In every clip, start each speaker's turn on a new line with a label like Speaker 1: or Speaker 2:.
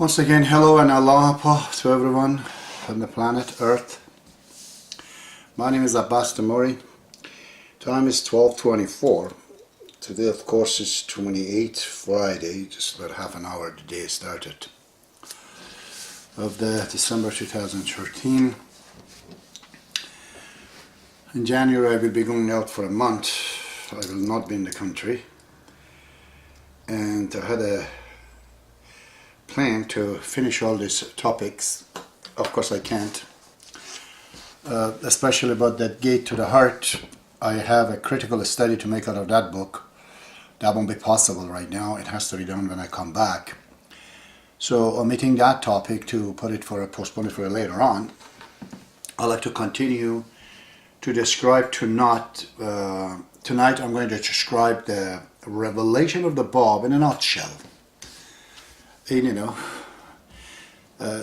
Speaker 1: Once again, hello and aloha to everyone on the planet Earth. My name is Abdu'l. Time is 12:24. Today, of course, is 28th Friday, just about half an hour the day started, of the December 2013. In January, I will be going out for a month. I will not be in the country. And I had a plan to finish all these topics. Of course I can't, especially about that gate to the heart. I have a critical study to make out of that book. That won't be possible right now. It has to be done when I come back. So omitting that topic to postpone it for later on, I'd like to continue to describe tonight I'm going to describe the revelation of the Bab in a nutshell.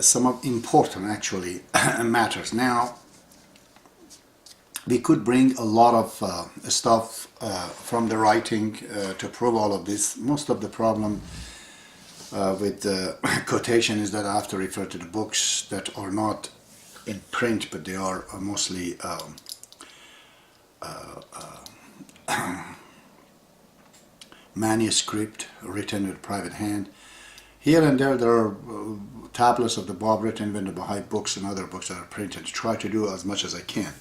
Speaker 1: Some of important actually matters. Now, we could bring a lot of stuff from the writing to prove all of this. Most of the problem with the quotation is that I have to refer to the books that are not in print, but they are mostly manuscript written with private hand. Here and there are tablets of the Bab written in the Baha'i books and other books that are printed. Try to do as much as I can.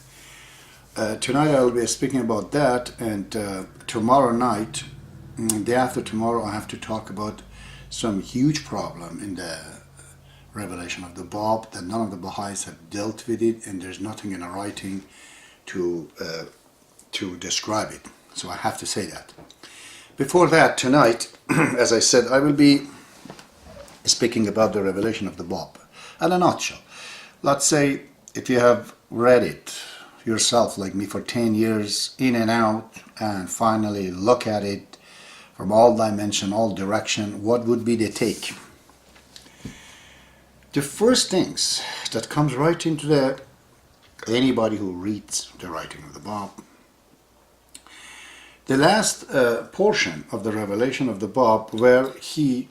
Speaker 1: Tonight I'll be speaking about that, and tomorrow night, day after tomorrow, I have to talk about some huge problem in the revelation of the Bab, that none of the Baha'is have dealt with it, and there's nothing in the writing to describe it. So I have to say that. Before that, tonight, as I said, I will be speaking about the revelation of the Bab in a nutshell. Let's say if you have read it yourself like me for 10 years in and out, and finally look at it from all dimension, all direction, what would be the take? The first things that comes right into anybody who reads the writing of the Bab, the last portion of the revelation of the Bab, where he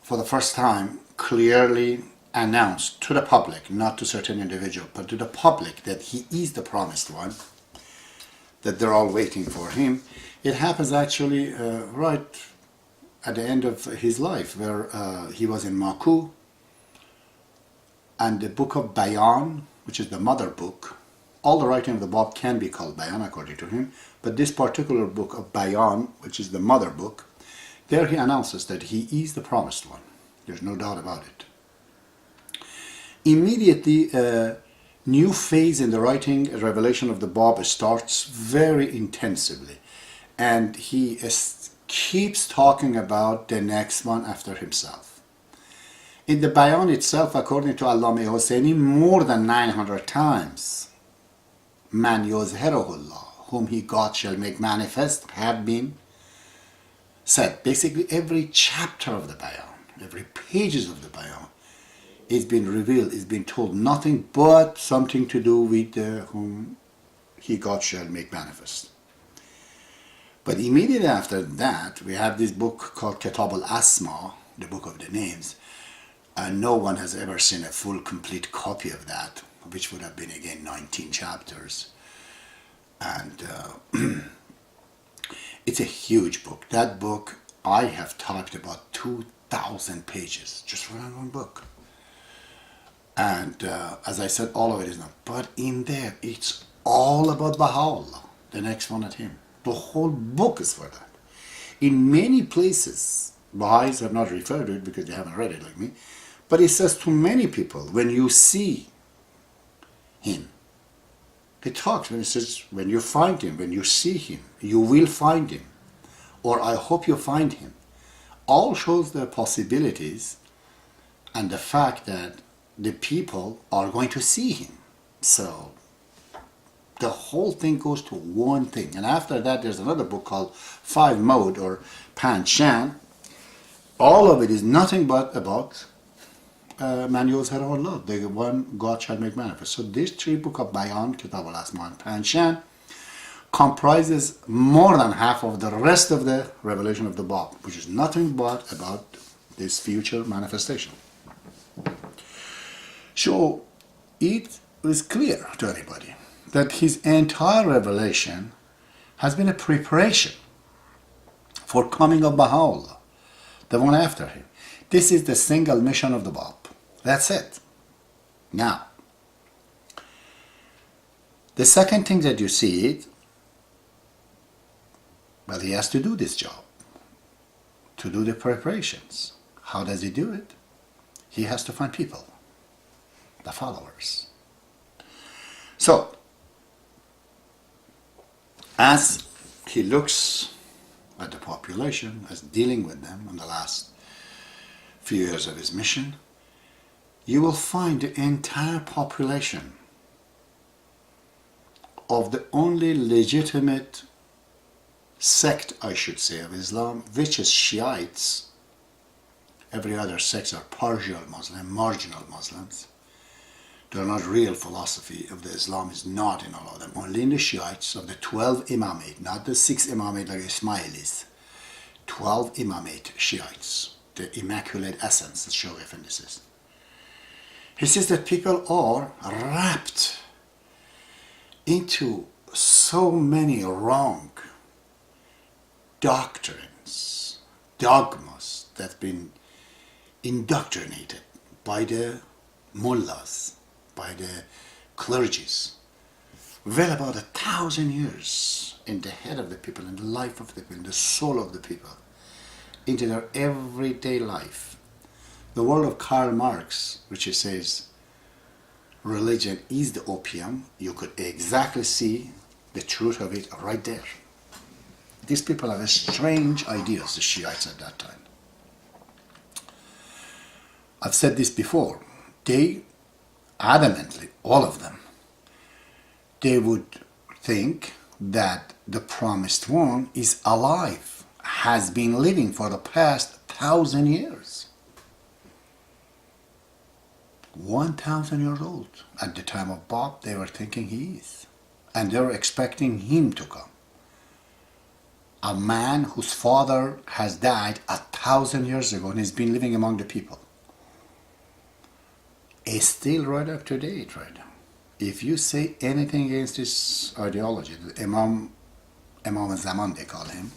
Speaker 1: for the first time clearly announced to the public, not to certain individual, but to the public, that he is the promised one, that they're all waiting for him. It happens actually right at the end of his life, where he was in Maku, and the book of Bayan, which is the mother book. All the writing of the Bab can be called Bayan according to him, but this particular book of Bayan, which is the mother book, there he announces that he is the promised one. There's no doubt about it. Immediately, a new phase in the writing, revelation of the Bab, starts very intensively. And he keeps talking about the next one after himself. In the Bayan itself, according to Allama Hosseini, more than 900 times, Man yuzhiruhullah, whom he God shall make manifest, have been said. Basically every chapter of the Bayan, every pages of the Bayan, it's been revealed, it's been told nothing but something to do with whom he God shall make manifest. But immediately after that, we have this book called Kitab al-Asma, the book of the names, and no one has ever seen a full complete copy of that, which would have been again 19 chapters. And it's a huge book. That book, I have typed about 2,000 pages just for that one book. And as I said, all of it is not. But in there, it's all about Baha'u'llah, the next one at him. The whole book is for that. In many places, Baha'is have not referred to it because they haven't read it like me, but it says to many people, when you see him, it talks when it says, when you find him, when you see him, you will find him, or I hope you find him. All shows the possibilities and the fact that the people are going to see him. So the whole thing goes to one thing. And after that, there's another book called Five Mode or Panshan. All of it is nothing but about Man yuzhiruhullah, the one God shall make manifest. So these three books of Bayan, Kitab al-Asma and Panshan, comprises more than half of the rest of the revelation of the Bab, which is nothing but about his future manifestation. So it was clear to anybody that his entire revelation has been a preparation for coming of Baha'u'llah, the one after him. This is the single mission of the Bab. That's it. Now, the second thing that you see it, well, he has to do this job, to do the preparations. How does he do it? He has to find people, the followers. So, as he looks at the population, as dealing with them in the last few years of his mission, you will find the entire population of the only legitimate sect, I should say, of Islam, which is Shiites. Every other sects are partial Muslim, marginal Muslims. They're not real philosophy of the Islam is not in all of them. Only in the Shiites of the 12 Imamate, not the 6 Imamate like Ismailis. 12 Imamate Shiites, the Immaculate Essence, as Shaykh Effendi says. He says that people are wrapped into so many wrong doctrines, dogmas that have been indoctrinated by the mullahs, by the clergies, well about 1,000 years in the head of the people, in the life of the people, in the soul of the people, into their everyday life. The word of Karl Marx, which he says, religion is the opium, you could exactly see the truth of it right there. These people have strange ideas, the Shiites at that time. I've said this before. They adamantly, all of them, they would think that the promised one is alive, has been living for the past 1,000 years. 1,000 years old. At the time of Bab, they were thinking he is. And they were expecting him to come. A man whose father has died 1,000 years ago and has been living among the people. Is still right up to date right now. If you say anything against this ideology, the Imam Zaman they call him,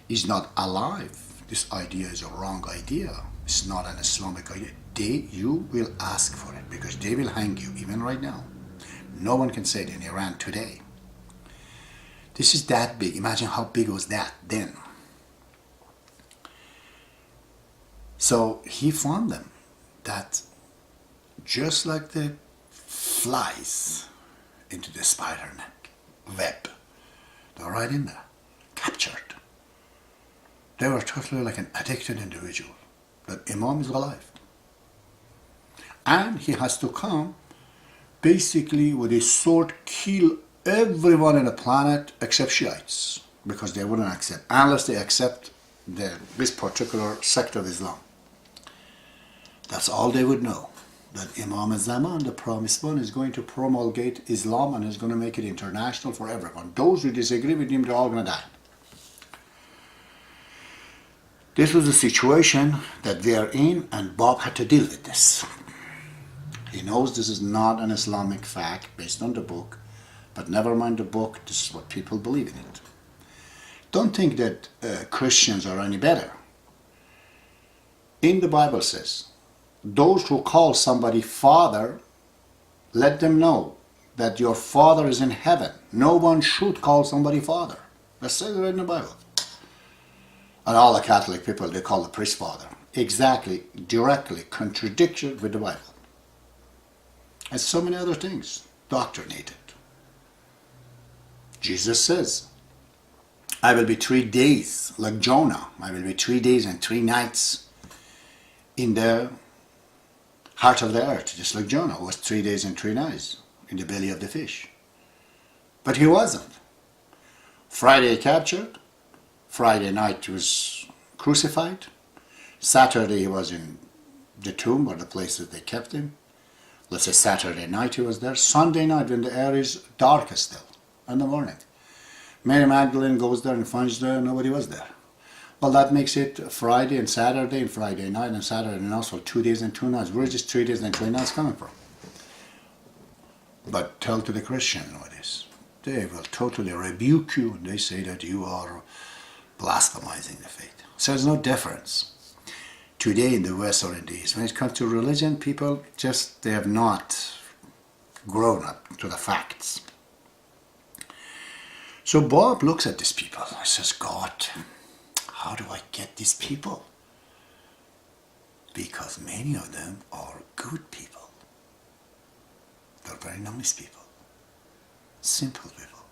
Speaker 1: is not alive. This idea is a wrong idea. It's not an Islamic idea. You will ask for it because they will hang you even right now. No one can say it in Iran today. This is that big. Imagine how big was that then. So he found them that just like the flies into the spider net web, they're right in there, captured. They were totally like an addicted individual. But Imam is alive. And he has to come basically with a sword, kill everyone on the planet except Shiites, because they wouldn't accept, unless they accept this particular sect of Islam. That's all they would know, that Imam Zaman, the promised one, is going to promulgate Islam and is going to make it international for everyone. Those who disagree with him, they're all going to die. This was the situation that we are in, and Bab had to deal with this. He knows this is not an Islamic fact based on the book, but never mind the book, this is what people believe in it. Don't think that Christians are any better. In the Bible says, those who call somebody father, let them know that your father is in heaven. No one should call somebody father. That says it right in the Bible. And all the Catholic people, they call the priest father. Exactly, directly contradictory with the Bible. And so many other things, doctrinated. Jesus says, I will be 3 days, like Jonah. I will be 3 days and 3 nights in the heart of the earth, just like Jonah was 3 days and 3 nights in the belly of the fish. But he wasn't. Friday captured, Friday night he was crucified, Saturday he was in the tomb or the place that they kept him. Let's say Saturday night he was there. Sunday night when the air is darkest still, in the morning, Mary Magdalene goes there and finds there nobody was there. Well, that makes it Friday and Saturday and Friday night and Saturday night, so 2 days and 2 nights. Where is this 3 days and 2 nights coming from? But tell to the Christian what it is. They will totally rebuke you. They say that you are blasphemizing the faith. So there's no difference today in the West or in the East. When it comes to religion, people just, they have not grown up to the facts. So Bob looks at these people and says, God, how do I get these people? Because many of them are good people. They're very nice people. Simple people.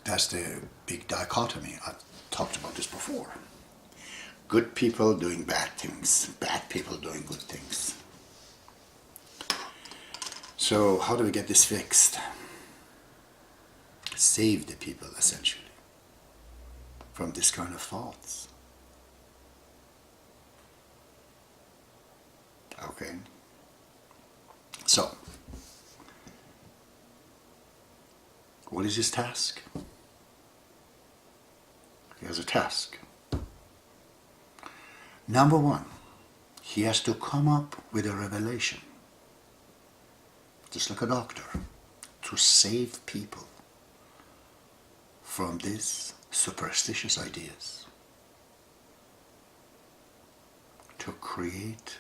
Speaker 1: That's the big dichotomy. I've talked about this before. Good people doing bad things. Bad people doing good things. So how do we get this fixed? Save the people, essentially, from this kind of thoughts. Okay. So, what is his task? He has a task. Number one, he has to come up with a revelation, just like a doctor, to save people from these superstitious ideas, to create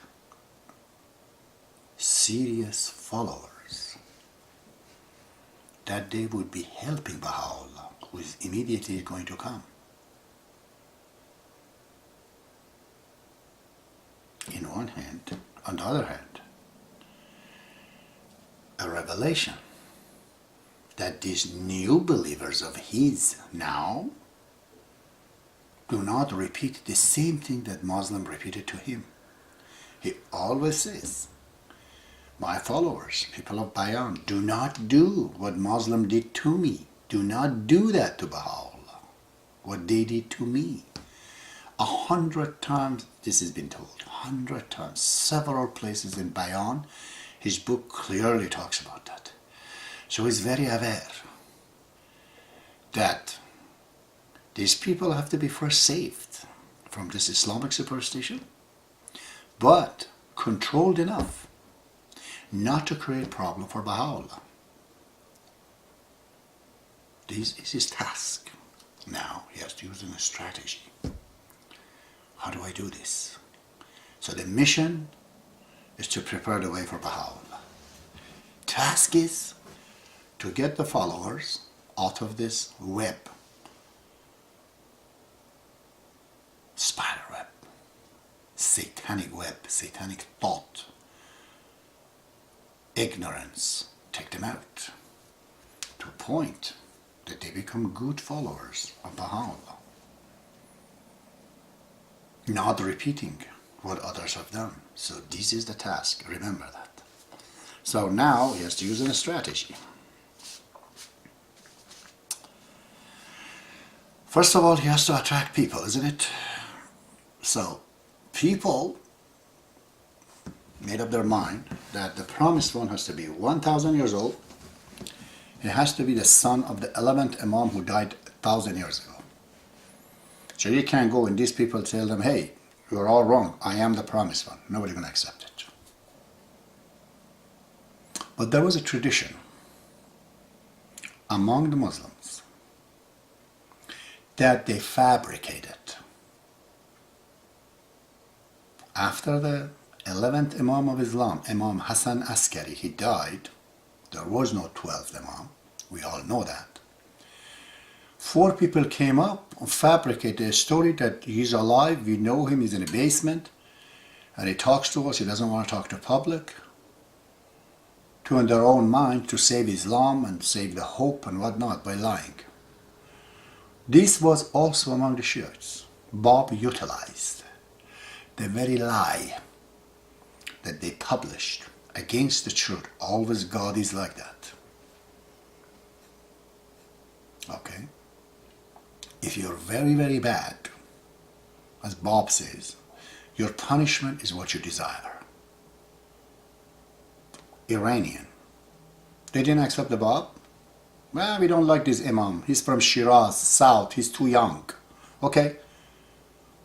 Speaker 1: serious followers, that they would be helping Baha'u'llah, who is immediately going to come. In one hand, on the other hand, a revelation that these new believers of his now do not repeat the same thing that Muslim repeated to him. He always says, my followers, people of Bayan, do not do what Muslim did to me. Do not do that to Baha'u'llah, what they did to me. 100 times this has been told, 100 times, several places in Bayan. His book clearly talks about that. So he's very aware that these people have to be first saved from this Islamic superstition, but controlled enough not to create problem for Baha'u'llah. This is his task. Now he has to use a strategy. How do I do this? So the mission is to prepare the way for Baha'u'llah. Task is to get the followers out of this web, spider web, satanic web, satanic thought, ignorance. Take them out to a point that they become good followers of Baha'u'llah, not repeating what others have done. So this is the task, remember that. So now he has to use a strategy. First of all, he has to attract people, isn't it? So people made up their mind that the promised one has to be 1,000 years old. He has to be the son of the 11th Imam who died 1,000 years ago. So you can't go and these people tell them, hey, you're all wrong, I am the promised one. Nobody's going to accept it. But there was a tradition among the Muslims that they fabricated. After the 11th Imam of Islam, Imam Hassan Askari, he died. There was no 12th Imam. We all know that. 4 people came up and fabricated a story that he's alive, we know him, he's in a basement, and he talks to us, he doesn't want to talk to public, to in their own mind to save Islam and save the hope and whatnot by lying. This was also among the Shiites. Bob utilized the very lie that they published against the truth. Always God is like that. Okay? If you're very, very bad, as Bob says, your punishment is what you desire. Iranian. They didn't accept the Bob. Well, we don't like this Imam. He's from Shiraz, South. He's too young. Okay,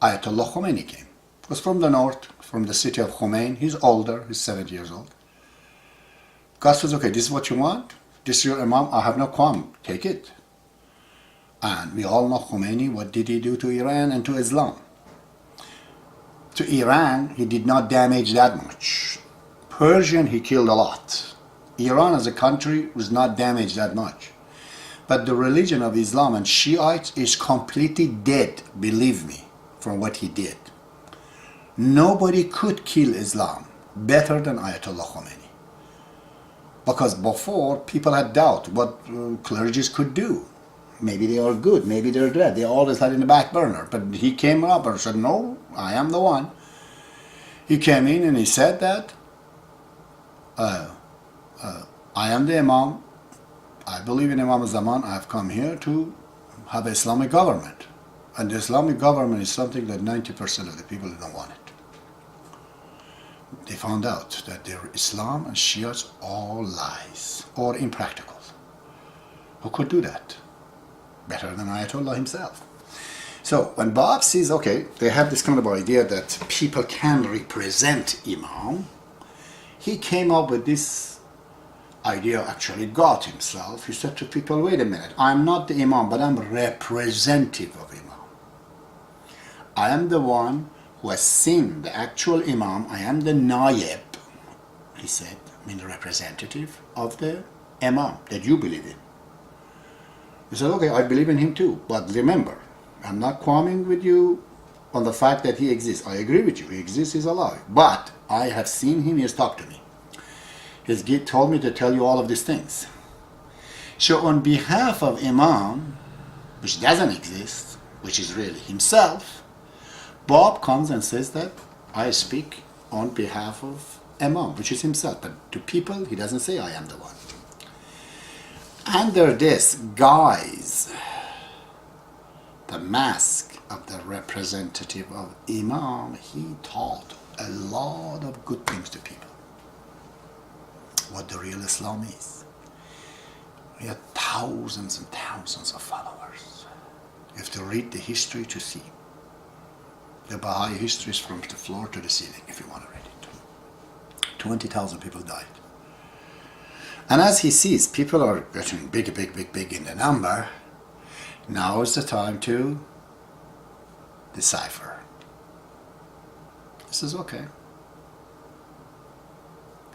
Speaker 1: Ayatollah Khomeini came. He was from the north, from the city of Khomeini. He's older, he's 70 years old. God says, okay, this is what you want. This is your imam. I have no qualm. Take it. And we all know Khomeini, what did he do to Iran and to Islam? To Iran, he did not damage that much. Persian, he killed a lot. Iran as a country was not damaged that much. But the religion of Islam and Shiites is completely dead, believe me, from what he did. Nobody could kill Islam better than Ayatollah Khomeini. Because before, people had doubt what clergies could do. Maybe they are good, maybe they're dead. They always had in the back burner. But he came up and said, no, I am the one. He came in and he said that, I am the Imam. I believe in Imam Zaman. I have come here to have an Islamic government. And the Islamic government is something that 90% of the people don't want it. They found out that their Islam and Shiites all lies or impractical. Who could do that? Better than Ayatollah himself. So when Bob sees, okay, they have this kind of idea that people can represent Imam, he came up with this idea, actually God himself. He said to people, wait a minute, I'm not the Imam, but I'm representative of Imam. I am the one who has seen the actual Imam. I am the Naib, he said, I mean the representative of the Imam that you believe in. He said, okay, I believe in him too, but remember, I'm not quarreling with you on the fact that he exists. I agree with you, he exists, he's alive. But I have seen him, he has talked to me. He's told me to tell you all of these things. So on behalf of Imam, which doesn't exist, which is really himself, Bob comes and says that I speak on behalf of Imam, which is himself. But to people, he doesn't say I am the one. Under this guise, the mask of the representative of Imam, he taught a lot of good things to people. What the real Islam is. We had thousands and thousands of followers. You have to read the history to see. The Baha'i history is from the floor to the ceiling, if you want to read it. 20,000 people died. And as he sees people are getting big in the number, now is the time to decipher. He says, okay,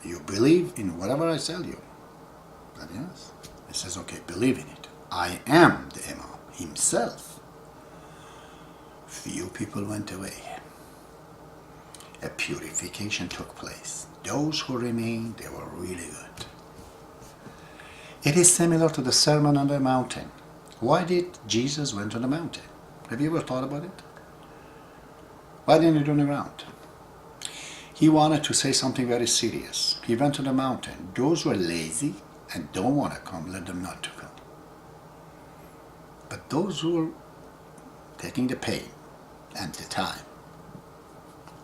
Speaker 1: you believe in whatever I tell you? Then yes. He says, okay, believe in it. I am the Imam himself. Few people went away. A purification took place. Those who remained, they were really good. It is similar to the Sermon on the Mountain. Why did Jesus went on the mountain? Have you ever thought about it? Why didn't he do it on the ground? He wanted to say something very serious. He went to the mountain. Those who are lazy and don't want to come, let them not to come. But those who are taking the pain and the time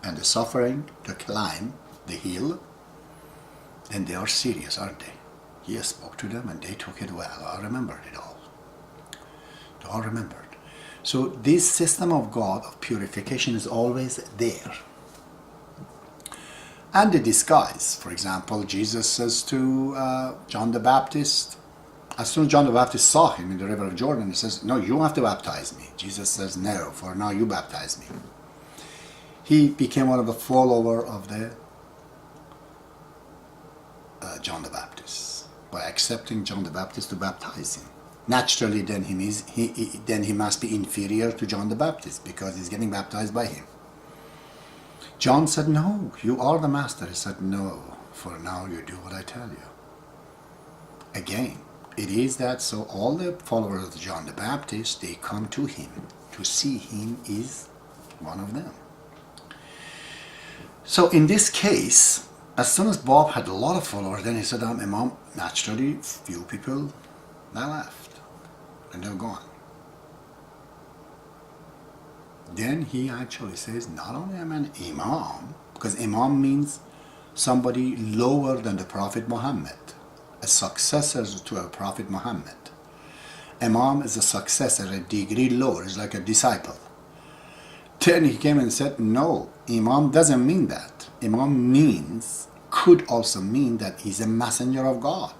Speaker 1: and the suffering to climb the hill, then they are serious, aren't they? He spoke to them and they took it well. I remembered it all. They all remembered. So this system of God, of purification, is always there. And the disguise. For example, Jesus says to John the Baptist, as soon as John the Baptist saw him in the river of Jordan, he says, no, you have to baptize me. Jesus says, no, for now you baptize me. He became one of the followers of the John the Baptist by accepting John the Baptist to baptize him. Naturally, then he must be inferior to John the Baptist because he's getting baptized by him. John said, no, you are the master. He said, no, for now you do what I tell you. Again, it is that so all the followers of John the Baptist, they come to him to see him is one of them. So in this case, as soon as Bob had a lot of followers, then he said, I'm Imam. Naturally, few people, they left and they're gone. Then he actually says, not only am I an Imam, because Imam means somebody lower than the Prophet Muhammad, a successor to a Prophet Muhammad. Imam is a successor, a degree lower, is like a disciple. Then he came and said, no, Imam doesn't mean that. Imam could also mean that he's a messenger of God.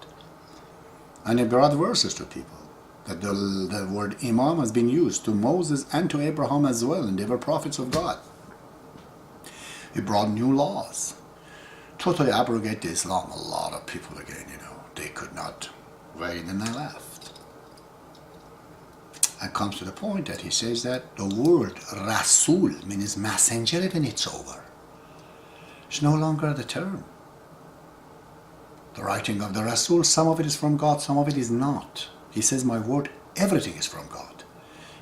Speaker 1: And he brought verses to people that the word Imam has been used to Moses and to Abraham as well, and they were prophets of God. He brought new laws, totally abrogated Islam. A lot of people again, they could not wait, and they left. And comes to the point that he says that the word Rasul means messenger, even it's over. It's no longer the term. The writing of the Rasul, some of it is from God, some of it is not. He says, my word, everything is from God.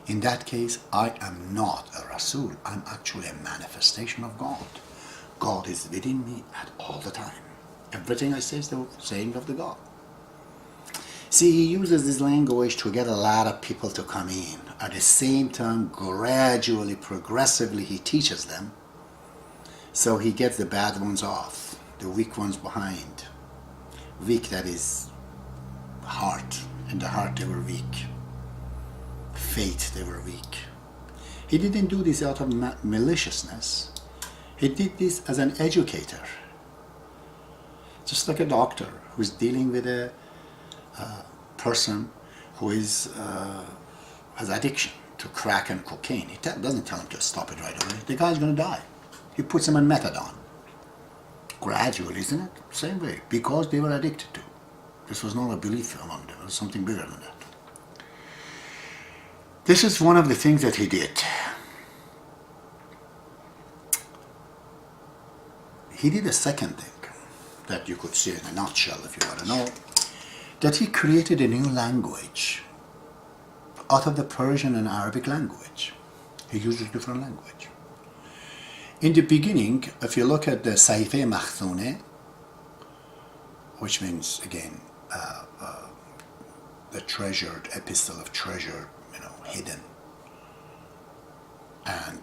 Speaker 1: In that case, I am not a Rasul. I'm actually a manifestation of God. God is within me at all the time. Everything I say is the saying of the God. See, he uses this language to get a lot of people to come in. At the same time, gradually, progressively, he teaches them. So he gets the bad ones off, the weak ones behind. Weak, that is heart. In the heart they were weak. Faith, they were weak. He didn't do this out of maliciousness. He did this as an educator. Just like a doctor who's dealing with a person who is has addiction to crack and cocaine. He doesn't tell him to stop it right away. The guy's going to die. He puts him on methadone. Gradually, isn't it? Same way. Because they were addicted to. This was not a belief among them. It was something bigger than that. This is one of the things that he did. He did a second thing that you could see in a nutshell if you want to know. That he created a new language out of the Persian and Arabic language. He uses different language. In the beginning, if you look at the Sahife Makhzune, which means, again, the treasured, epistle of treasure, hidden. And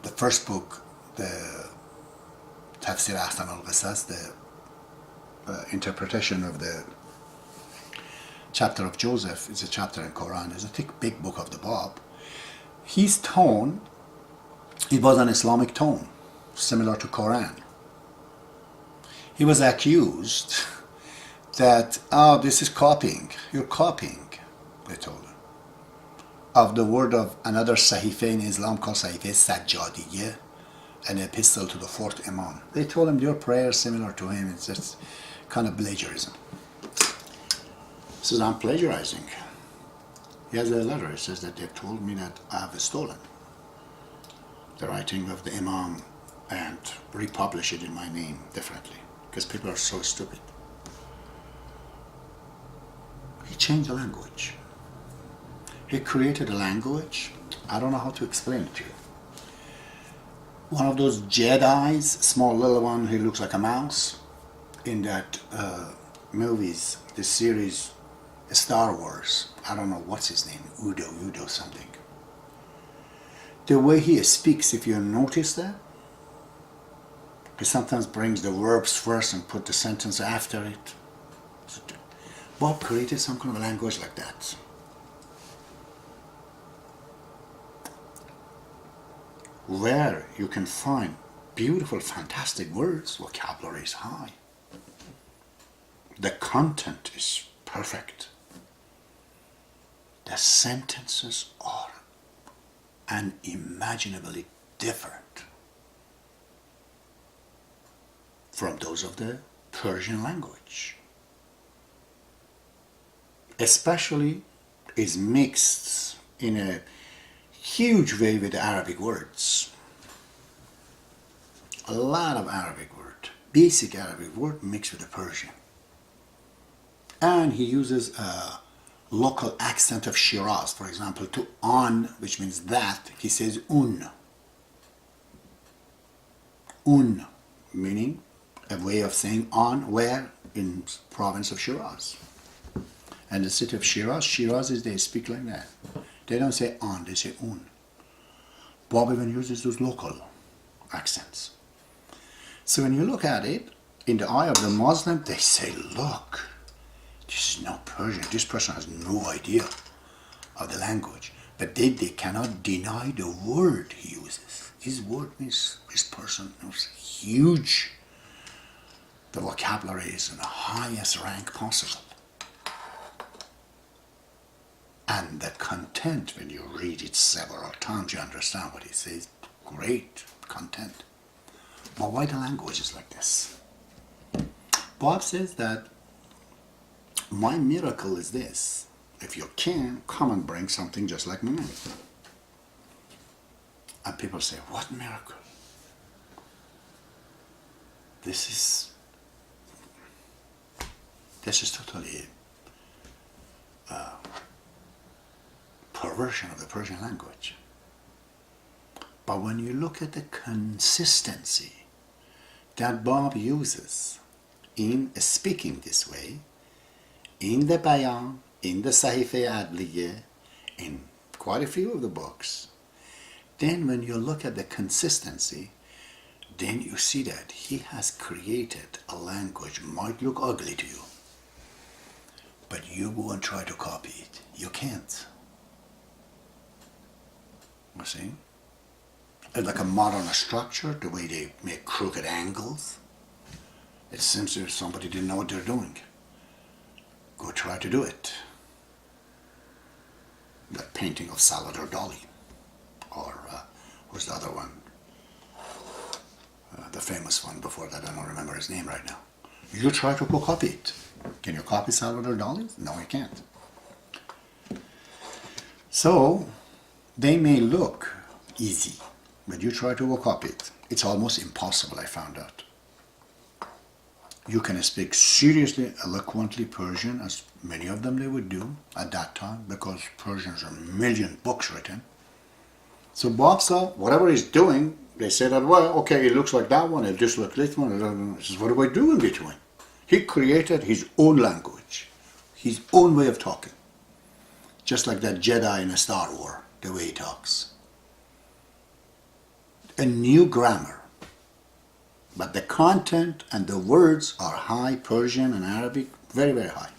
Speaker 1: the first book, the Tafsir Ahsan al-Qasas, the interpretation of the chapter of Joseph, is a chapter in Quran, it's a thick, big book of the Bab. His tone, it was an Islamic tone, similar to Quran. He was accused that, this is copying. You're copying, they told him, of the word of another Sahife in Islam called Sahife Sajjadiyya, an epistle to the fourth Imam. They told him your prayer is similar to him. It's just kind of plagiarism. He says, I'm plagiarizing. He has a letter. He says that they've told me that I have stolen the writing of the Imam and republish it in my name differently, because people are so stupid. He changed the language. He created a language. I don't know how to explain it to you. One of those Jedis, small little one, he looks like a mouse, in that movies, the series Star Wars. I don't know what's his name, Udo something. The way he speaks, if you notice that, he sometimes brings the verbs first and put the sentence after it. Bob created some kind of language like that. Where you can find beautiful, fantastic words, vocabulary is high. The content is perfect. The sentences are unimaginably different from those of the Persian language. Especially is mixed in a huge way with Arabic words. A lot of Arabic word, basic Arabic word mixed with the Persian. And he uses a local accent of Shiraz. For example, to on, which means that, he says un. Un, meaning a way of saying on, where? In province of Shiraz. And the city of Shiraz is they speak like that. They don't say on, they say un. Bob even uses those local accents. So when you look at it, in the eye of the Muslim, they say, look, this is not Persian. This person has no idea of the language. But they cannot deny the word he uses. His word means this person is huge. The vocabulary is in the highest rank possible. And the content, when you read it several times, you understand what he says. Great content. But why the language is like this? Bob says that my miracle is this. If you can, come and bring something just like mine. And people say, what miracle? This is totally perversion of the Persian language. But when you look at the consistency that Bob uses in speaking this way, in the Bayan, in the Sahife Adliye, in quite a few of the books, then when you look at the consistency, then you see that he has created a language might look ugly to you, but you go and try to copy it. You can't. You see? It's like a modern structure, the way they make crooked angles. It seems as if somebody didn't know what they're doing. Go try to do it. That painting of Salvador Dali. Or, who's the other one? The famous one before that, I don't remember his name right now. You try to go copy it. Can you copy Salvador Dali? No, you can't. So, they may look easy, but you try to go copy it. It's almost impossible, I found out. You can speak seriously, eloquently Persian, as many of them they would do at that time, because Persians are a million books written. So Bob saw whatever he's doing, they say that, well, okay, it looks like that one, it just looks like this one. He says, what do I do in between? He created his own language, his own way of talking. Just like that Jedi in a Star Wars, the way he talks. A new grammar. But the content and the words are high, Persian and Arabic, very, very high.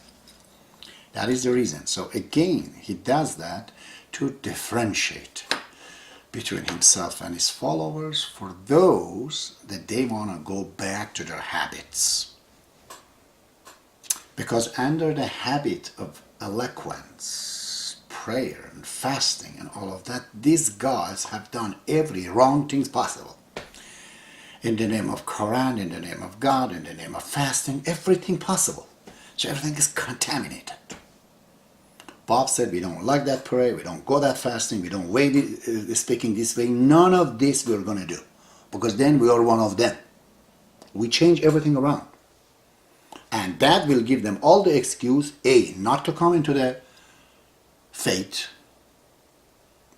Speaker 1: That is the reason. So again, he does that to differentiate between himself and his followers for those that they want to go back to their habits. Because under the habit of eloquence, prayer and fasting and all of that, these guys have done every wrong thing possible. In the name of Quran, in the name of God, in the name of fasting, everything possible. So everything is contaminated. Bob said, we don't like that prayer, we don't go that fasting, we don't speaking this way. None of this we're going to do. Because then we are one of them. We change everything around. And that will give them all the excuse, A, not to come into the faith,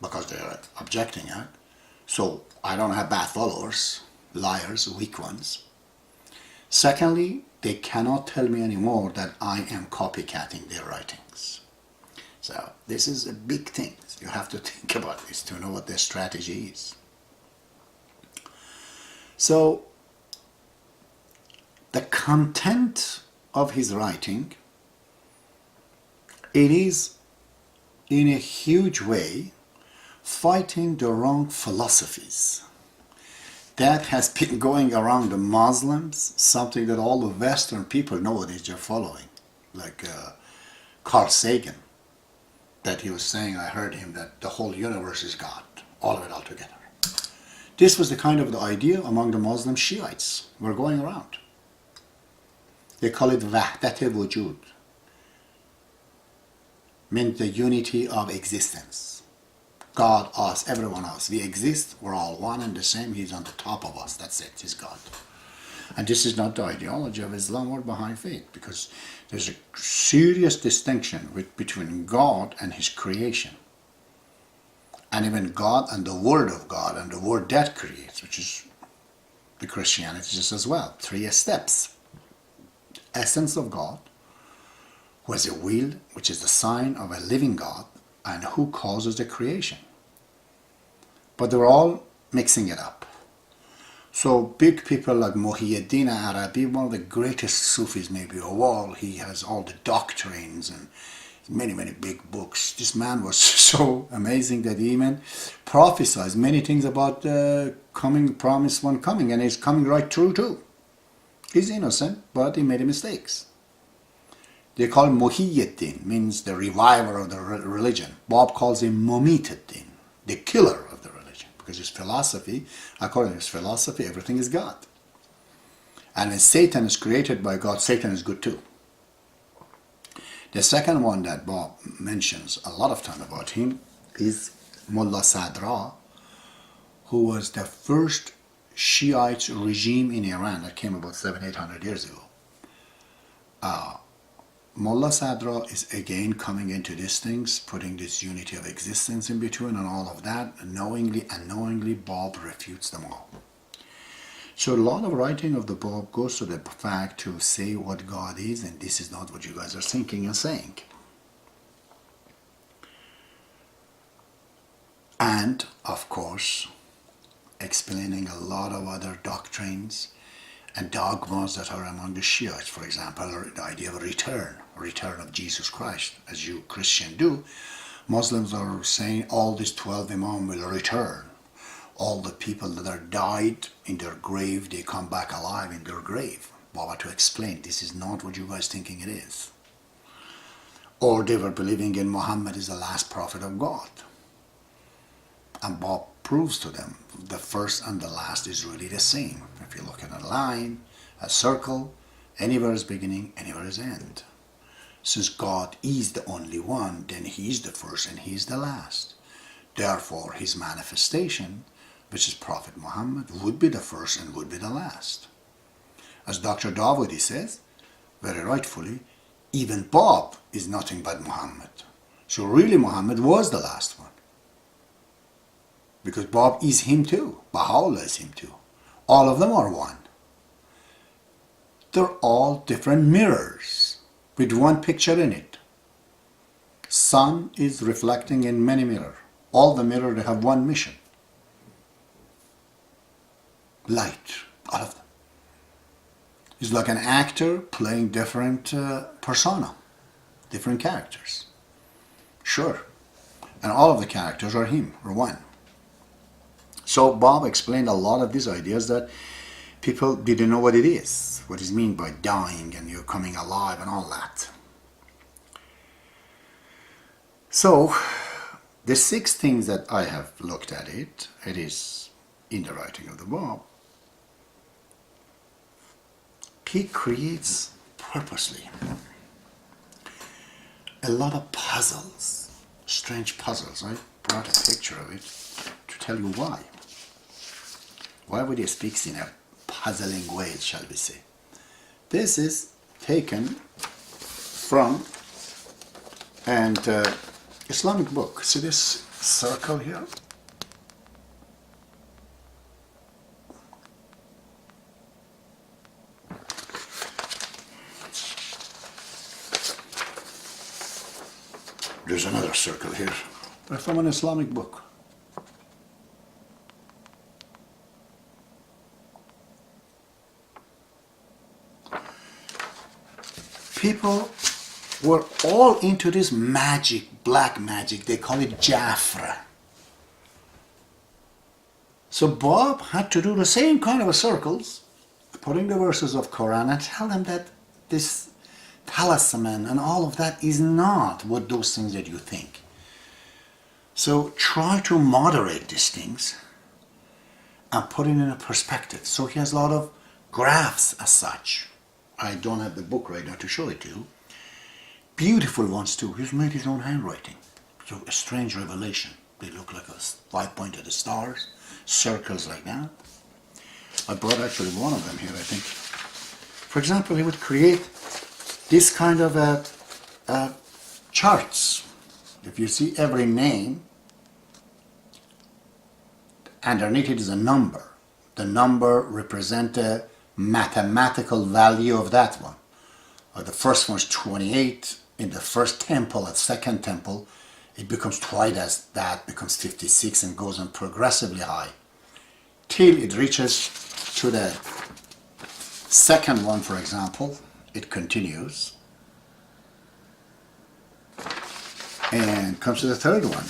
Speaker 1: because they are objecting it. So I don't have bad followers. Liars, weak ones. Secondly, they cannot tell me anymore that I am copycatting their writings. So this is a big thing. You have to think about this to know what their strategy is. So the content of his writing, it is in a huge way fighting the wrong philosophies. That has been going around the Muslims, something that all the Western people nowadays they're following. Like Carl Sagan, that he was saying, I heard him, that the whole universe is God, all of it all together. This was the kind of the idea among the Muslim Shiites were going around. They call it Wahdat-e Wujud, meant the unity of existence. God, us, everyone else. We exist, we're all one and the same, he's on the top of us, that's it, he's God. And this is not the ideology of Islam or Baha'i faith, because there's a serious distinction between God and his creation. And even God and the Word of God and the Word that creates, which is the Christianity as well. 3 steps. Essence of God, who has a will, which is the sign of a living God, and who causes the creation. But they're all mixing it up. So big people like Muhyiddin Arabi, one of the greatest Sufis maybe of all, he has all the doctrines and many, many big books. This man was so amazing that he even prophesied many things about the promised one coming, and he's coming right true too. He's innocent, but he made mistakes. They call him Muhyiddin, means the reviver of the religion. Bob calls him Mumituddin, the killer of the religion, because his philosophy, according to his philosophy, everything is God. And when Satan is created by God, Satan is good too. The second one that Bob mentions a lot of time about him is Mullah Sadra, who was the first Shiite regime in Iran that came about 700-800 years ago. Mullah Sadra is again coming into these things, putting this unity of existence in between and all of that, and knowingly Bob refutes them all. So a lot of writing of the Bob goes to the fact to say what God is, and this is not what you guys are thinking and saying. And, of course, explaining a lot of other doctrines and dogmas that are among the Shiites. For example, the idea of a return of Jesus Christ. As you Christians do, Muslims are saying all these 12 Imam will return. All the people that are died in their grave, they come back alive in their grave. Baba to explain, this is not what you guys thinking it is. Or they were believing in Muhammad is the last prophet of God. And Bob proves to them the first and the last is really the same. If you look at a line, a circle, anywhere is beginning, anywhere is end. Since God is the only one, then He is the first and He is the last. Therefore, His manifestation, which is Prophet Muhammad, would be the first and would be the last. As Dr. Dawoodi says, very rightfully, even Bob is nothing but Muhammad. So really Muhammad was the last one. Because Bob is him too. Baha'u'llah is him too. All of them are one. They're all different mirrors with one picture in it. Sun is reflecting in many mirrors. All the mirrors, they have one mission. Light, all of them. It's like an actor playing different persona, different characters. Sure. And all of the characters are him, or one. So Bob explained a lot of these ideas that people didn't know what it is. What it means by dying and you're coming alive and all that. So, the 6 things that I have looked at it is in the writing of the Bob. He creates purposely a lot of puzzles, strange puzzles. I brought a picture of it to tell you why. Why would he speak in a puzzling way, shall we say? This is taken from an Islamic book. See this circle here? There's another circle here. They're from an Islamic book. People were all into this magic, black magic. They call it Jafra. So Bob had to do the same kind of circles, putting the verses of Quran and tell them that this talisman and all of that is not what those things that you think. So try to moderate these things and put it in a perspective. So he has a lot of graphs as such. I don't have the book right now to show it to you. Beautiful ones too. He's made his own handwriting. So a strange revelation. They look like 5-pointed stars, circles like that. I brought actually one of them here, I think. For example, he would create this kind of charts. If you see every name, underneath it is a number. The number represents a mathematical value of that one. The first one is 28. In the first temple, at second temple, it becomes twice as that, becomes 56 and goes on progressively high till it reaches to the second one, for example. It continues. And comes to the third one.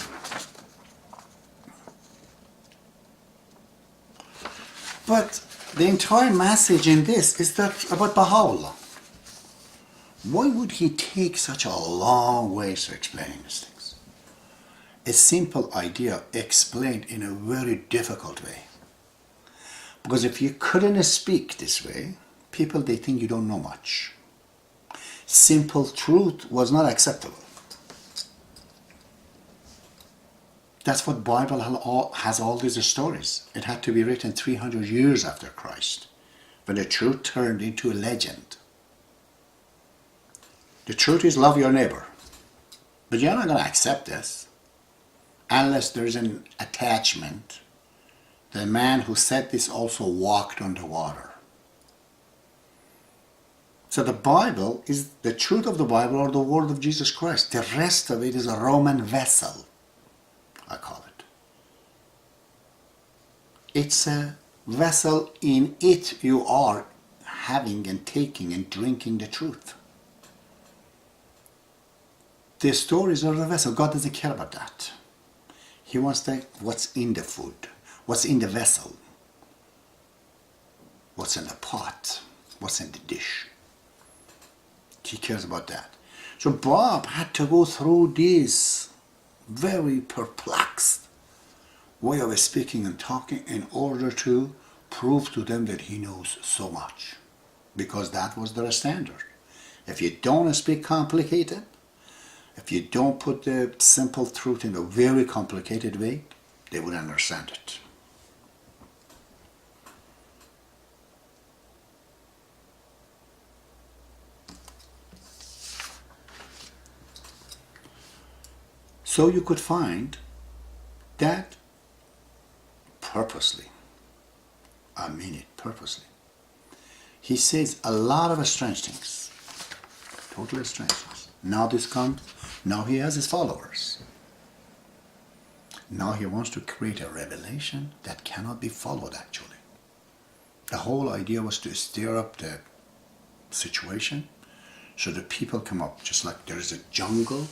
Speaker 1: But the entire message in this is that about Baha'u'llah. Why would he take such a long way to explaining these things? A simple idea explained in a very difficult way. Because if you couldn't speak this way, people, they think you don't know much. Simple truth was not acceptable. That's what Bible has all these stories. It had to be written 300 years after Christ, when the truth turned into a legend. The truth is love your neighbor. But you're not going to accept this unless there's an attachment. The man who said this also walked on the water. So the Bible is the truth of the Bible, or the word of Jesus Christ. The rest of it is a Roman vessel, I call it. It's a vessel. In it you are having and taking and drinking the truth. The stories are the vessel. God doesn't care about that. He wants what's in the food, what's in the vessel, what's in the pot, what's in the dish. He cares about that. So Bob had to go through this very perplexed way of speaking and talking in order to prove to them that he knows so much. Because that was their standard. If you don't speak complicated, if you don't put the simple truth in a very complicated way, they would understand it. So you could find that purposely, I mean it purposely, he says a lot of strange things, totally strange things. Now this comes, now he has his followers. Now he wants to create a revelation that cannot be followed actually. The whole idea was to stir up the situation so the people come up, just like there is a jungle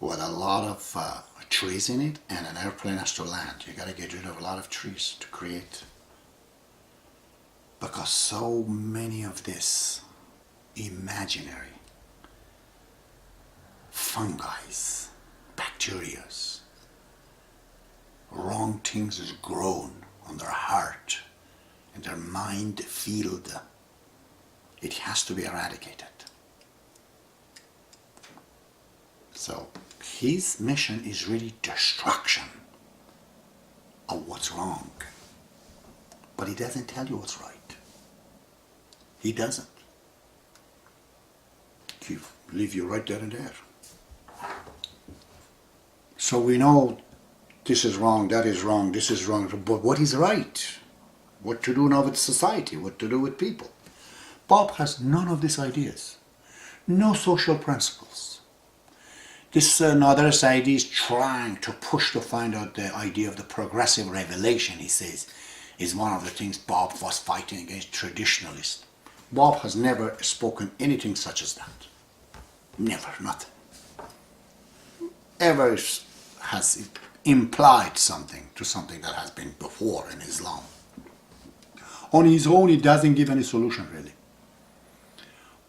Speaker 1: with a lot of trees in it and an airplane has to land. You got to get rid of a lot of trees to create. Because so many of this imaginary fungi, bacteria, wrong things is grown on their heart and their mind field. It has to be eradicated. So his mission is really destruction of what's wrong. But he doesn't tell you what's right. He doesn't. He leave you right there and there. So we know this is wrong, that is wrong, this is wrong, but what is right? What to do now with society? What to do with people? Bob has none of these ideas. No social principles. This another side is trying to push to find out the idea of the progressive revelation, he says, is one of the things Bob was fighting against traditionalists. Bob has never spoken anything such as that. Never, nothing. Ever has implied something to something that has been before in Islam. On his own, he doesn't give any solution really.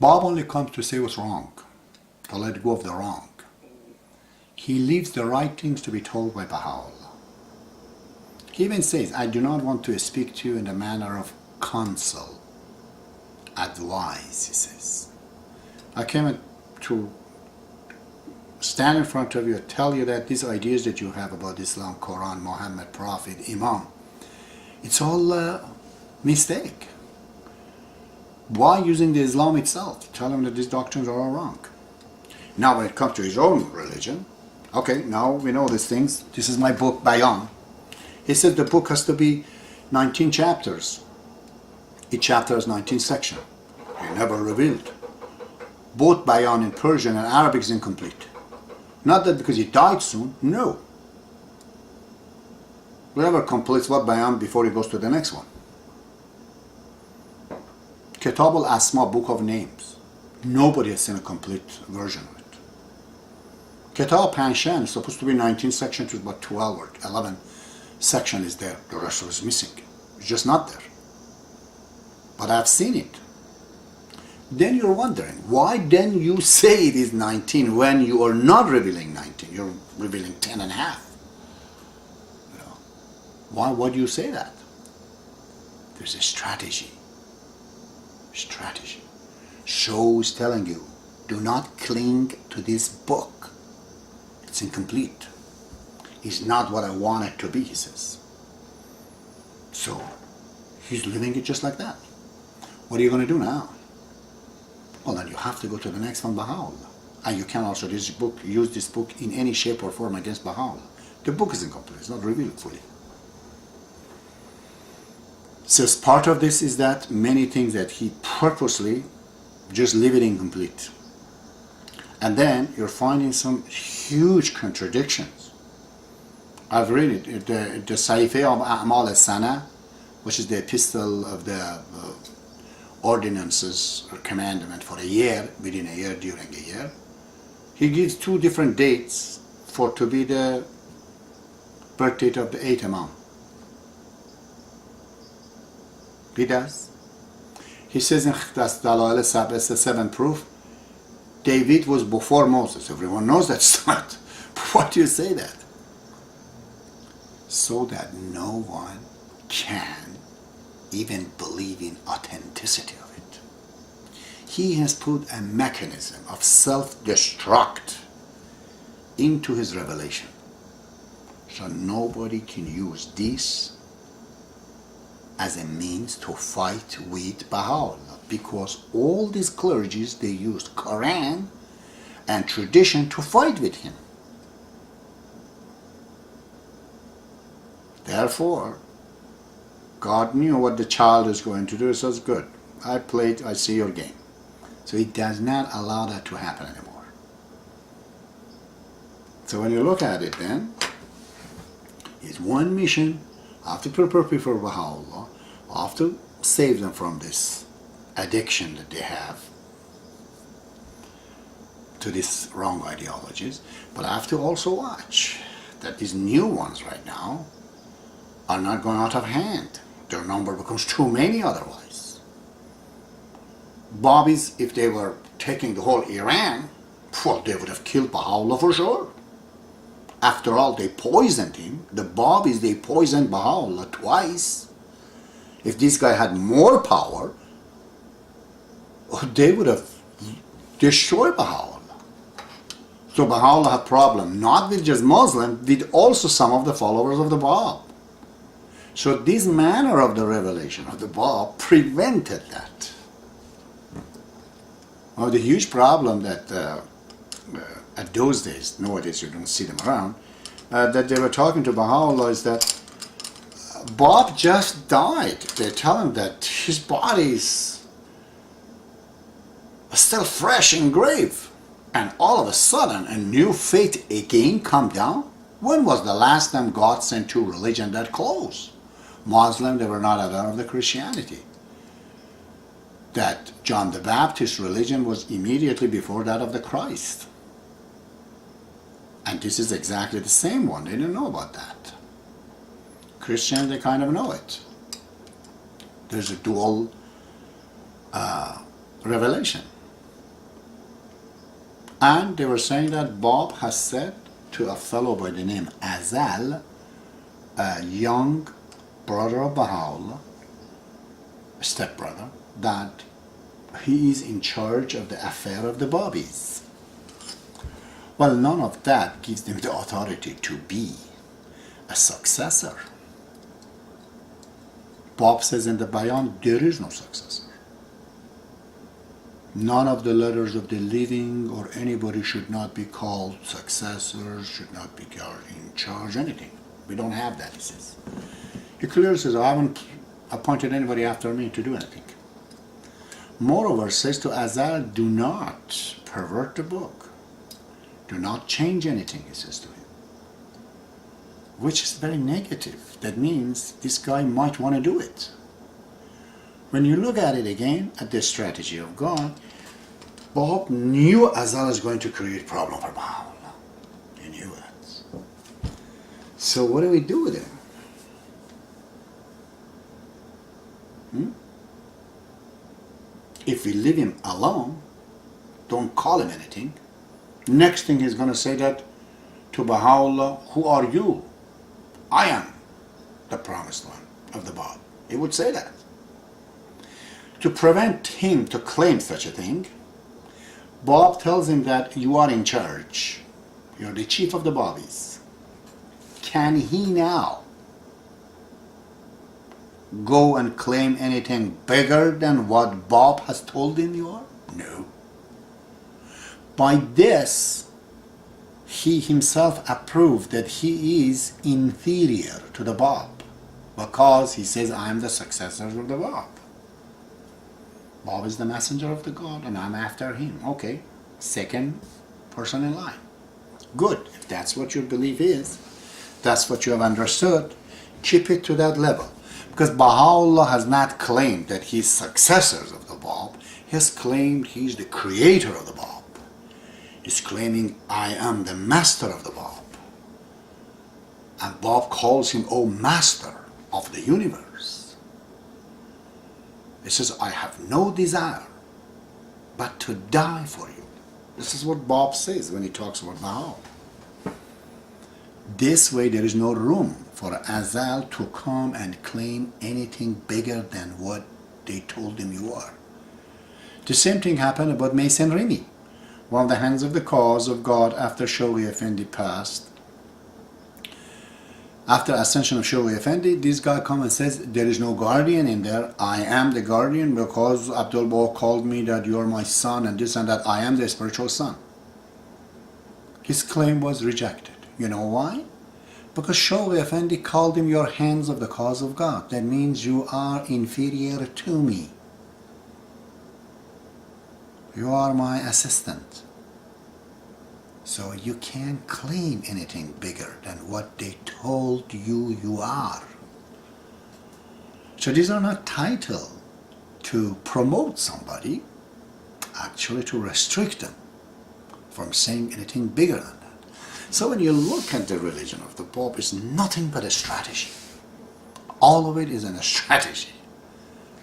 Speaker 1: Bob only comes to say what's wrong, to let go of the wrong. He leaves the right things to be told by Baha'u'llah. He even says, I do not want to speak to you in the manner of counsel, advise, he says. I came to stand in front of you and tell you that these ideas that you have about Islam, Quran, Muhammad, Prophet, Imam, it's all a mistake. Why using the Islam itself? Tell him that these doctrines are all wrong. Now when it comes to his own religion, okay, now we know these things. This is my book, Bayan. He said the book has to be 19 chapters. Each chapter has 19 sections. He never revealed. Both Bayan in Persian and Arabic is incomplete. Not that because he died soon, no. Whoever completes what Bayan before he goes to the next one. Kitab al-Asma, book of names. Nobody has seen a complete version of it. Kitab Panshan is supposed to be 19 sections, to about 12 or 11 section is there. The rest of it is missing. It's just not there. But I've seen it. Then you're wondering, why then you say it is 19 when you are not revealing 19? You're revealing 10 and a half. You know, why do you say that? There's a strategy. Strategy. So is telling you, do not cling to this book. It's incomplete. It's not what I want it to be, he says. So, he's living it just like that. What are you going to do now? Well, then you have to go to the next one, Baha'u'llah. And you can also use this book in any shape or form against Baha'u'llah. The book is incomplete. It's not revealed fully. So part of this is that many things that he purposely just leave it incomplete. And then you're finding some huge contradictions. I've read it, the Sa'ife of A'mal al-Sana, which is the epistle of the ordinances or commandment for a year, within a year, during a year. He gives two different dates for to be the birth date of the 8th Imam. He does. He says in that's Dalail Sabah, it's the 7th proof, David was before Moses. Everyone knows that's not. Why do you say that? So that no one can even believe in authenticity of it. He has put a mechanism of self-destruct into his revelation. So nobody can use this as a means to fight with Baha'u'llah, because all these clergies, they used Quran and tradition to fight with him. Therefore, God knew what the child is going to do. He says, good, I played, I see your game. So he does not allow that to happen anymore. So when you look at it then, his one mission, I have to prepare people for Baha'u'llah, I have to save them from this addiction that they have to these wrong ideologies, but I have to also watch that these new ones right now are not going out of hand. Their number becomes too many otherwise. Baha'is, if they were taking the whole Iran, well, they would have killed Baha'u'llah for sure. After all, they poisoned him. The Baha'is, they poisoned Baha'u'llah twice. If this guy had more power, they would have destroyed Baha'u'llah. So Baha'u'llah had a problem, not with just Muslims, with also some of the followers of the Bab. So this manner of the revelation of the Bab prevented that. Well, the huge problem that at those days, nowadays you don't see them around, that they were talking to Baha'u'llah is that Bab just died. They tell him that his body is still fresh in grave. And all of a sudden, a new faith again come down? When was the last time God sent two religions that close? Muslim, they were not aware of the Christianity. That John the Baptist religion was immediately before that of the Christ. And this is exactly the same one. They didn't know about that. Christians, they kind of know it. There's a dual revelation. And they were saying that Bob has said to a fellow by the name Azal, a young brother of Baha'u'llah, a stepbrother, that he is in charge of the affair of the Babis. Well, none of that gives them the authority to be a successor. Bob says in the Bayan, there is no successor. None of the letters of the living or anybody should not be called successors, should not be in charge, anything. We don't have that, he says. He clearly says, I haven't appointed anybody after me to do anything. Moreover, says to Azal, do not pervert the book. Do not change anything, he says to him. Which is very negative. That means this guy might want to do it. When you look at it again, at the strategy of God, Bob knew Azal is going to create problem for Baha'u'llah. So what do we do with him? If we leave him alone, don't call him anything, next thing he's going to say that to Baha'u'llah, who are you? I am the promised one of the Bab. He would say that. To prevent him to claim such a thing, Bab tells him that you are in charge. You're the chief of the Baha'is. Can he now go and claim anything bigger than what Bab has told him you are? No. By this, he himself approved that he is inferior to the Bab, because he says, I am the successor of the Bab. Bab is the messenger of the God and I'm after him. Okay, second person in line. Good, if that's what your belief is, that's what you have understood, keep it to that level. Because Baha'u'llah has not claimed that he's successors of the Bab, he has claimed he's the creator of the Bab. He's claiming, I am the master of the Bab. And Bab calls him, O master of the universe. He says, I have no desire but to die for you. This is what Bab says when he talks about Baha'i. This way there is no room for Azal to come and claim anything bigger than what they told him you are. The same thing happened about Mason Rimi. One of the hands of the cause of God after Shoghi Effendi passed. After ascension of Shoghi Effendi, this guy comes and says, there is no guardian in there. I am the guardian because Abdu'l called me that you are my son and this and that. I am the spiritual son. His claim was rejected. You know why? Because Shoghi Effendi called him your hands of the cause of God. That means you are inferior to me. You are my assistant. So you can't claim anything bigger than what they told you you are. So these are not titles to promote somebody, actually to restrict them from saying anything bigger than that. So when you look at the religion of the Pope, it's nothing but a strategy. All of it is a strategy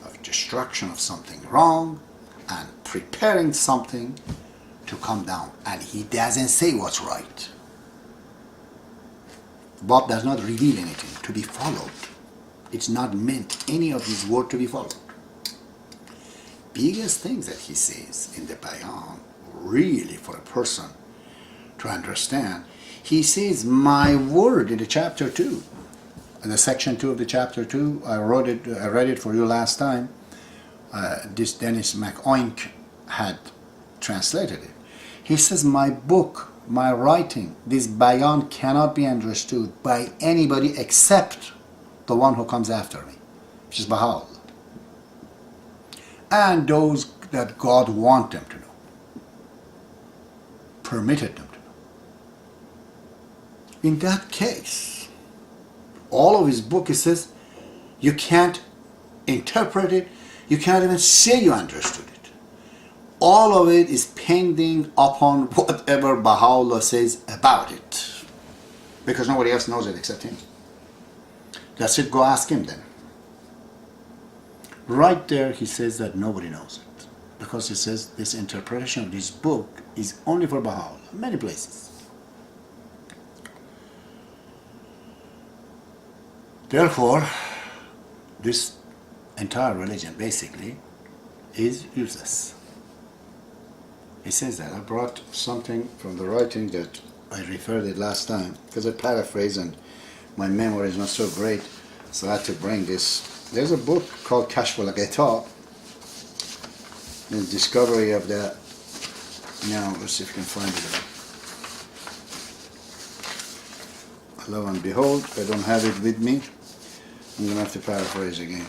Speaker 1: of destruction of something wrong and preparing something to come down. And he doesn't say what's right. Bob does not reveal anything to be followed. It's not meant any of his word to be followed. Biggest things that he says in the Bayan, really for a person to understand, he says, my word in the chapter 2, in the section 2 of the chapter 2, I read it for you last time. This Dennis McOink had translated it. He says, my book, my writing, this Bayan cannot be understood by anybody except the one who comes after me, which is Baha'u'llah. And those that God want them to know, permitted them to know. In that case, all of his book, he says, you can't interpret it, you can't even say you understood it. All of it is pending upon whatever Baha'u'llah says about it. Because nobody else knows it except him. That's it, go ask him then. Right there he says that nobody knows it. Because he says this interpretation of this book is only for Baha'u'llah. Many places. Therefore, this entire religion basically is useless. He says that. I brought something from the writing that I referred it last time because I paraphrased and my memory is not so great, so I had to bring this. There's a book called Kashful Ghita, the discovery of the, now let's see if we can find it. Lo and behold, I don't have it with me. I'm going to have to paraphrase again.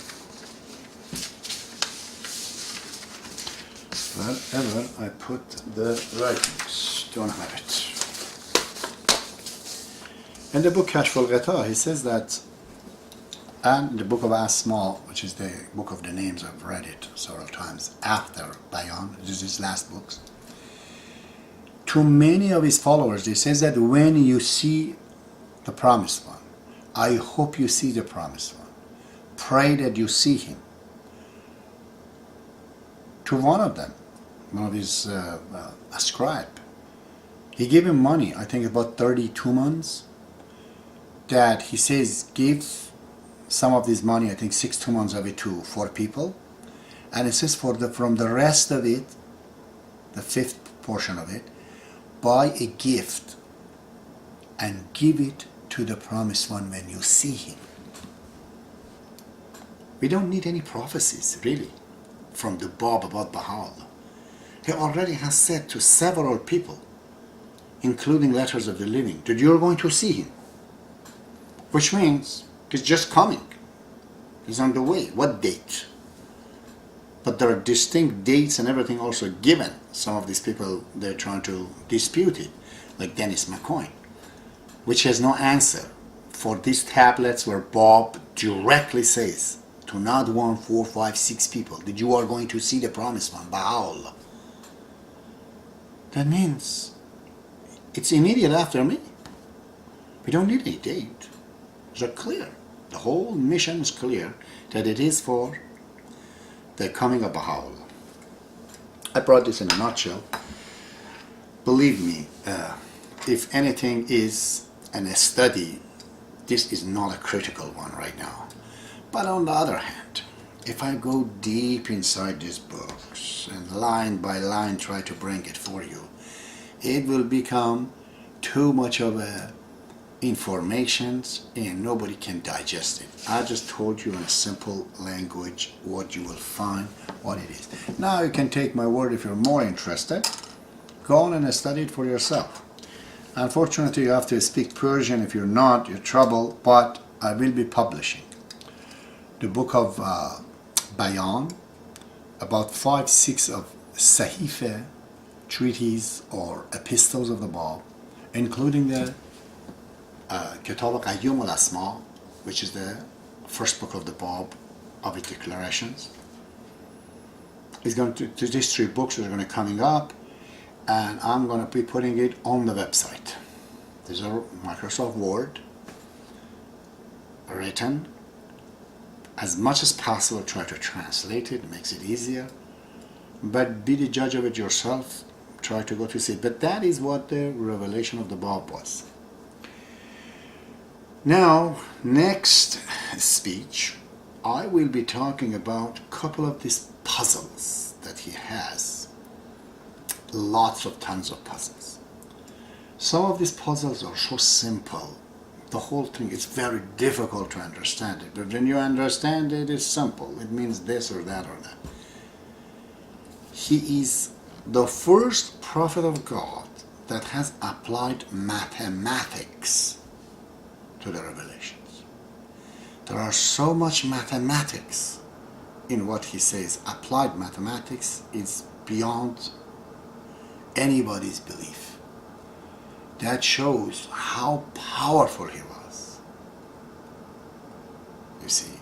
Speaker 1: Wherever I put the writings, don't have it. In the book Kashful Ghita, he says that, and the book of Asma, which is the book of the names, I've read it several times after Bayan, this is his last books. To many of his followers, he says that when you see the promised one, I hope you see the promised one. Pray that you see him. To one of them, one of his a scribe, he gave him money, I think about 32 months, that he says give some of this money, I think 6 months of it to 4 people, and it says from the rest of it, the 5th portion of it, buy a gift and give it to the promised one when you see him. We don't need any prophecies, really, from the Bab about Baha'u'llah. He already has said to several people, including Letters of the Living, that you're going to see him. Which means he's just coming. He's on the way. What date? But there are distinct dates and everything also given. Some of these people, they're trying to dispute it, like Dennis McCoy, which has no answer for these tablets where Bob directly says to not 1, 4, 5, 6 people that you are going to see the promised one, Baha'u'llah. That means it's immediate after me. We don't need any date. It's clear. The whole mission is clear that it is for the coming of Baha'u'llah. I brought this in a nutshell. Believe me, if anything is a study, this is not a critical one right now. But on the other hand, if I go deep inside these books and line by line try to bring it for you, it will become too much of a informations and nobody can digest it. I just told you in a simple language what you will find, what it is. Now you can take my word if you're more interested. Go on and study it for yourself. Unfortunately, you have to speak Persian. If you're not, you're trouble, but I will be publishing the book of Bayan, about 5, 6 of Sahifa treaties or epistles of the Bab, including the Kitab Qayyum al-Asma, which is the first book of the Bab of his declarations. It's going to these 3 books are going to coming up, and I'm going to be putting it on the website. These are Microsoft Word, written. As much as possible, try to translate it. It makes it easier. But be the judge of it yourself. Try to go to see it. But that is what the revelation of the Bab was. Now, next speech, I will be talking about a couple of these puzzles that he has. Lots of tons of puzzles. Some of these puzzles are so simple. The whole thing is very difficult to understand it. But when you understand it, it's simple. It means this or that or that. He is the first prophet of God that has applied mathematics to the revelations. There are so much mathematics in what he says. Applied mathematics is beyond anybody's belief. That shows how powerful he was. You see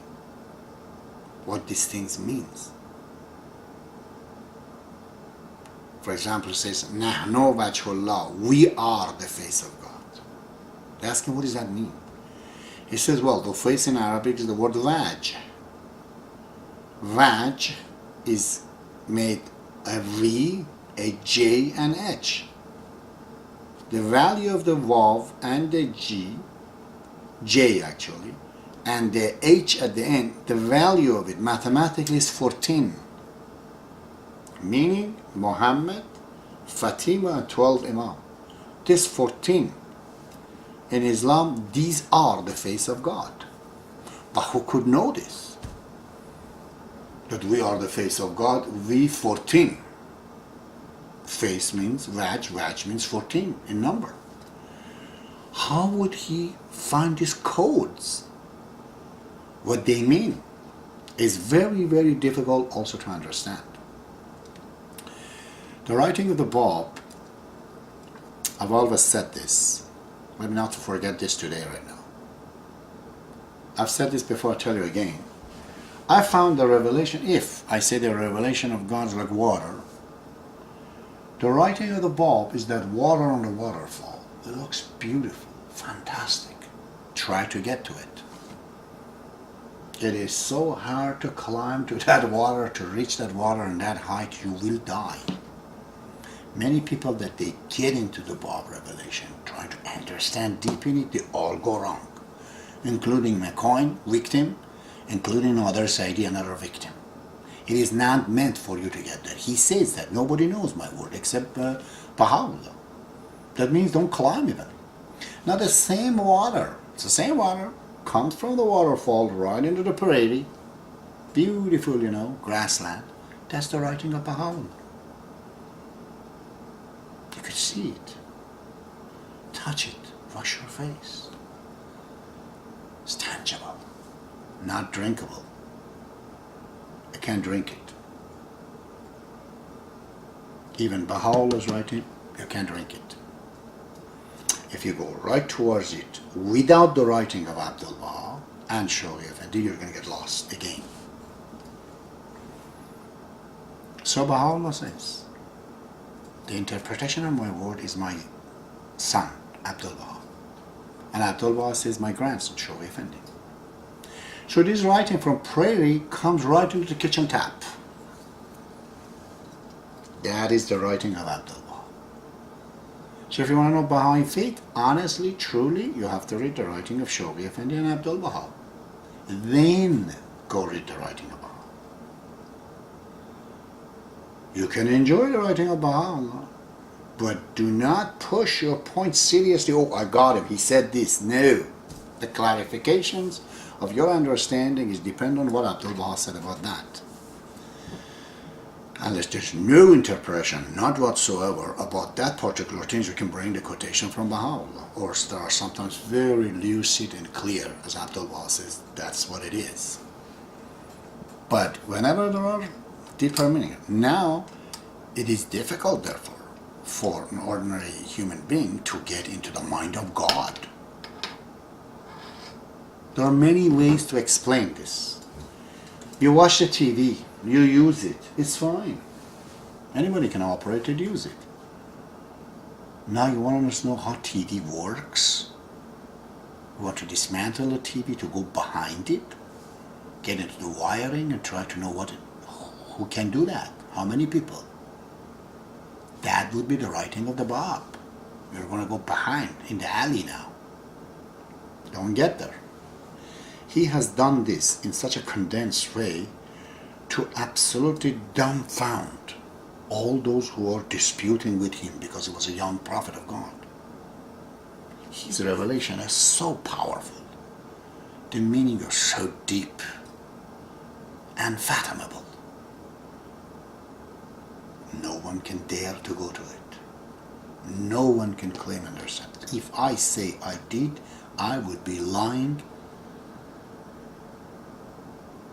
Speaker 1: what these things means. For example, it says, "Nahnu wajhullah," we are the face of God. They ask him, what does that mean? He says, well, the face in Arabic is the word waj. Waj is made a V, a J, and H. The value of the Vav and the J actually, and the H at the end, the value of it mathematically is 14. Meaning Muhammad, Fatima, and 12 Imam. This 14. In Islam, these are the face of God. But who could know this? That we are the face of God, we 14. Face means Vaj means 14 in number. How would he find these codes? What they mean is very, very difficult also to understand. The writing of the Bab, I've always said this. Let me not forget this today right now. I've said this before, I'll tell you again. I found the revelation, if I say the revelation of God is like water, the writing of the Bab is that water on the waterfall. It looks beautiful, fantastic, try to get to it. It is so hard to climb to that water, to reach that water and that height, you will die. Many people that they get into the Bab revelation, trying to understand deep in it, they all go wrong. Including McCoy, victim, including other Saidi, another victim. It is not meant for you to get there. He says that nobody knows my word except Baha'u'llah. That means don't climb even. Now the same water, it's the same water, comes from the waterfall right into the prairie. Beautiful, grassland. That's the writing of Baha'u'llah. You could see it. Touch it. Wash your face. It's tangible. Not drinkable. You can't drink it. Even Baha'u'llah's writing, you can't drink it. If you go right towards it without the writing of Abdu'l and Shoghi Effendi, you're going to get lost again. So Baha'u'llah says, the interpretation of my word is my son, Abdu'l. And Abdu'l says my grandson, Shoghi Effendi. So this writing from prairie comes right into the kitchen tap. That is the writing of Abdu'l. So if you want to know Baha'i faith, honestly, truly, you have to read the writing of Shoghi Effendi and Abdu'l. Then go read the writing of Baha. You can enjoy the writing of Baha'u'llah, but do not push your point seriously. Oh, I got him, he said this. No. The clarifications of your understanding is dependent on what Abdu'l said about that. Unless there's no interpretation, not whatsoever, about that particular thing, you can bring the quotation from Baha'u'llah. Or there are sometimes very lucid and clear, as Abdu'l says, that's what it is. But whenever there are deeper meaning, now it is difficult, therefore, for an ordinary human being to get into the mind of God. There are many ways to explain this. You watch the TV, you use it, it's fine. Anybody can operate it, use it. Now you want to know how TV works? You want to dismantle the TV to go behind it? Get into the wiring and try to know who can do that? How many people? That would be the writing of the Bab. You're going to go behind, in the alley now. Don't get there. He has done this in such a condensed way to absolutely dumbfound all those who are disputing with him because he was a young prophet of God. His revelation is so powerful. The meaning is so deep, unfathomable. No one can dare to go to it. No one can claim understand. If I say I did, I would be lying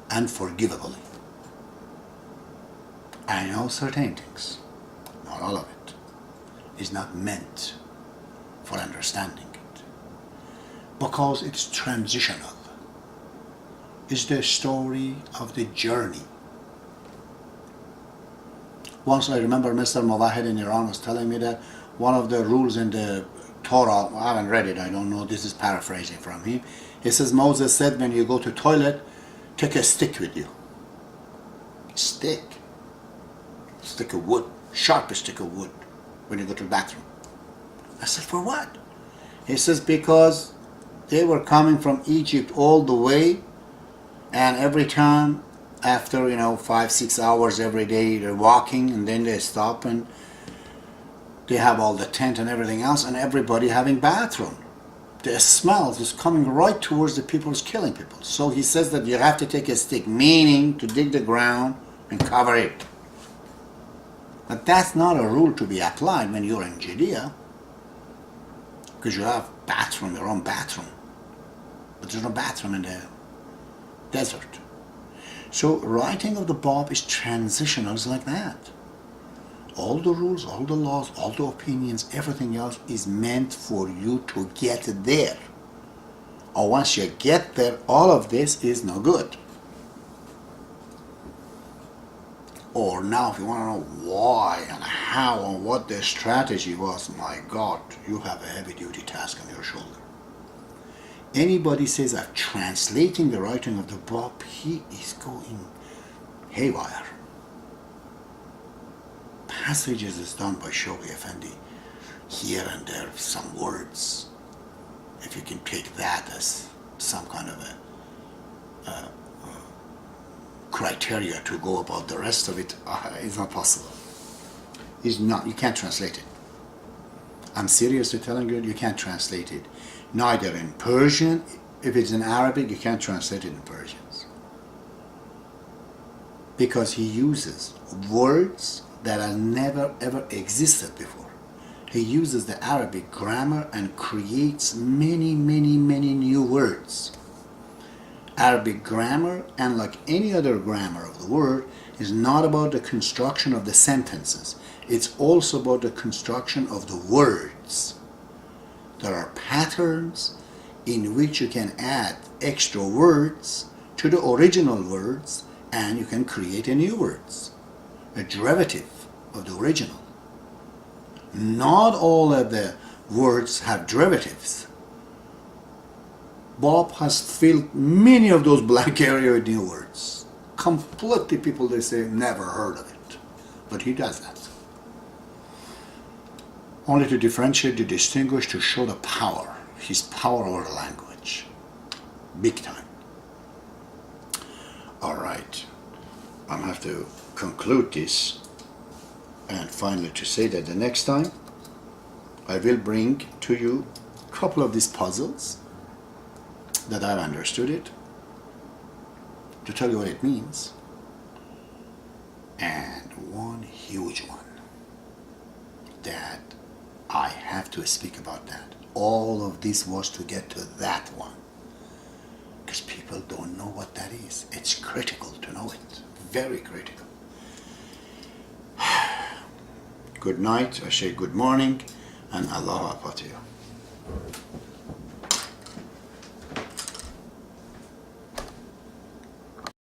Speaker 1: unforgivably. I know certain things, not all of it, is not meant for understanding it, because it's transitional. It's the story of the journey. Once I remember Mr. Mawahid in Iran was telling me that one of the rules in the Torah, I haven't read it, I don't know, this is paraphrasing from him. He says Moses said when you go to toilet, take a stick with you. Stick of wood, sharp stick of wood when you go to the bathroom. I said, for what? He says, because they were coming from Egypt all the way, and every time after 5-6 hours every day they're walking, and then they stop and they have all the tent and everything else, and everybody having bathroom. The smell is coming right towards the people who's killing people. So he says that you have to take a stick, meaning to dig the ground and cover it. But that's not a rule to be applied when you're in Judea, because you have bathroom, your own bathroom. But there's no bathroom in the desert. So writing of the Bab is transitional, it's like that. All the rules, all the laws, all the opinions, everything else is meant for you to get there. Or once you get there, all of this is no good. Or now if you want to know why and how and what the strategy was, my God, you have a heavy duty task on your shoulder. anybody says I'm translating the writing of the Bab, he is going haywire. Passages is done by Shoghi Effendi, here and there, some words. If you can take that as some kind of a criteria to go about the rest of it, it's not possible. It's not, you can't translate it. I'm seriously telling you, you can't translate it. Neither in Persian, if it's in Arabic, you can't translate it in Persian. Because he uses words that have never ever existed before. He uses the Arabic grammar and creates many new words. Arabic grammar, unlike any other grammar of the word, is not about the construction of the sentences. It's also about the construction of the words. There are patterns in which you can add extra words to the original words, and you can create a new words, a derivative of the original. Not all of the words have derivatives. Bob has filled many of those blank areas with new words. Completely people, they say, never heard of it. But he does that. Only to differentiate, to distinguish, to show the power, his power over the language. Big time. All right. I'm going to have to conclude this. And finally to say that the next time I will bring to you a couple of these puzzles that I've understood it, to tell you what it means, and one huge one that I have to speak about that. All of this was to get to that one, because people don't know what that is. It's critical to know it, very critical. Good night, I say good morning, and Allah Akbar to you.